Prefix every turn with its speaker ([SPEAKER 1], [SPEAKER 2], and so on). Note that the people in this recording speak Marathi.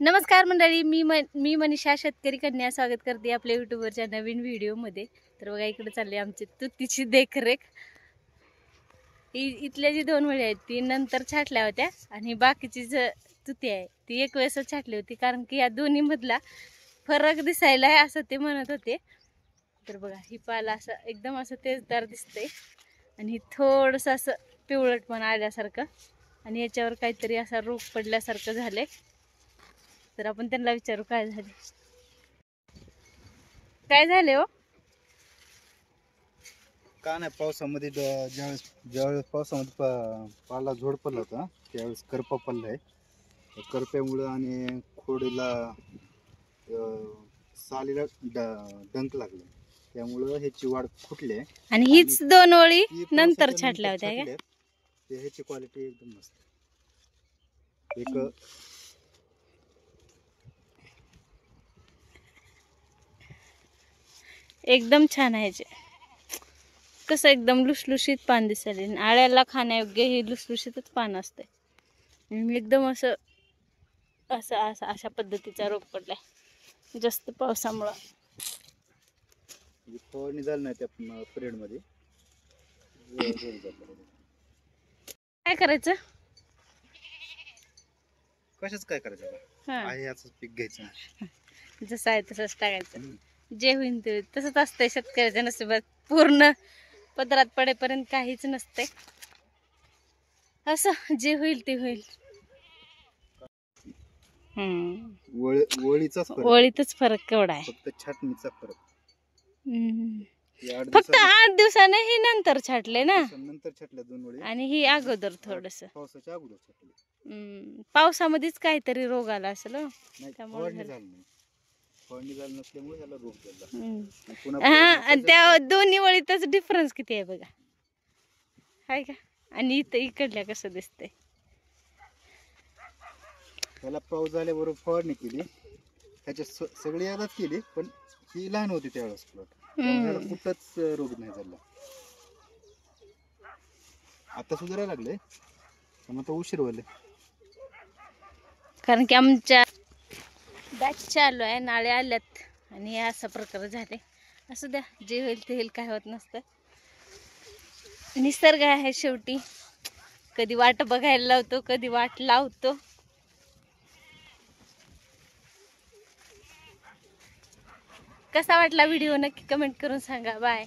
[SPEAKER 1] नमस्कार मंडळी, मी मनीषा शेतकरी कन्या स्वागत करते आपल्या यूट्यूबवरच्या नवीन व्हिडिओमध्ये। तर बघा इकडे चालली आमची तुतीची देखरेख। इथल्या जी 2 वळी आहेत ती नंतर छाटल्या होत्या आणि बाकीची जी तुती आहे ती एक वेळेस छाटली होती, कारण की या दोन्ही मधला फरक दिसायला आहे असं ते म्हणत होते। तर बघा ही पाला असं एकदम असं तेजदार दिसते आणि थोडंसं असं पिवळटपण आल्यासारखं आणि याच्यावर काहीतरी असा रोग पडल्यासारखं झालंय। तर आपण त्यांना विचारू काय झाले, काय झाले हो?
[SPEAKER 2] का नाही, पावसामध्ये ज्यावेळेस पावसामध्ये पाला झोड पडला होता त्यावेळेस करपा पडलाय। करप्यामुळं आणि खोडीला सालीला डंक लागले, त्यामुळं ह्याची वाढ फुटली
[SPEAKER 1] आणि हीच 2 ओळी
[SPEAKER 2] ती
[SPEAKER 1] नंतर
[SPEAKER 2] पावसाच्या
[SPEAKER 1] छाटल्या होत्या का?
[SPEAKER 2] छाटल्यात, ते ह्याची क्वालिटी एकदम मस्त। एक
[SPEAKER 1] एकदम छान आहे। कसं एकदम लुसलुशीत पान दिसले, आळ्याला खाण्यायोग्य हे लुसलुशीतच पान असते। एकदम असं असं असं अशा पद्धतीचा रोग पडलाय जास्त पावसामुळे।
[SPEAKER 2] फवारणी झाली नाही त्या पिरियड मध्ये।
[SPEAKER 1] काय करायचं?
[SPEAKER 2] कशाच काय करायचं आहे, याच पीक घ्यायचं,
[SPEAKER 1] जसं आहे तसंच टाकायचं। जे होईल ते तसंच असतंय शेतकऱ्याच्या नशिबात, पूर्ण पदरात पडेपर्यंत काहीच नसते। असं जे होईल ते होईल। वळीतच फरक केवढा आहे,
[SPEAKER 2] फक्त छाटणीचा फरक।
[SPEAKER 1] फक्त 8 दिवसाने ही नंतर छाटले ना,
[SPEAKER 2] नंतर छाटल्या 2 वळी
[SPEAKER 1] आणि ही अगोदर थोडस
[SPEAKER 2] पावसाच्या अगोदर छाटली।
[SPEAKER 1] पावसामध्येच काहीतरी रोग आला असेल
[SPEAKER 2] त्यामुळे फवारणी झाली नसल्यामुळे याला रोग झाला।
[SPEAKER 1] हा, त्या दोन्ही वळीतच डिफरन्स किती आहे बघा, हाय का? आणि इथं इकडल्या कसं दिसतंय।
[SPEAKER 2] त्याला पाऊस झाल्याबरोबर फवारणी केली, त्याच्या सगळी यालाच केली, पण ही लहान होती त्यावेळेस प्लॉट, त्याला कुठंच रोग नाही झाला। आता सुधारायला लागले पण आता उशीर व्हायला,
[SPEAKER 1] कारण की आमच्या बॅच चालू आहे, नाळे आल्यात आणि हे असा प्रकार झाले। असं द्या, जे होईल ते होईल, काय होत नसतं। निसर्ग आहे शेवटी, कधी वाट बघायला लावतो, कधी वाट लावतो। कसा वाटला व्हिडिओ नक्की कमेंट करून सांगा। बाय।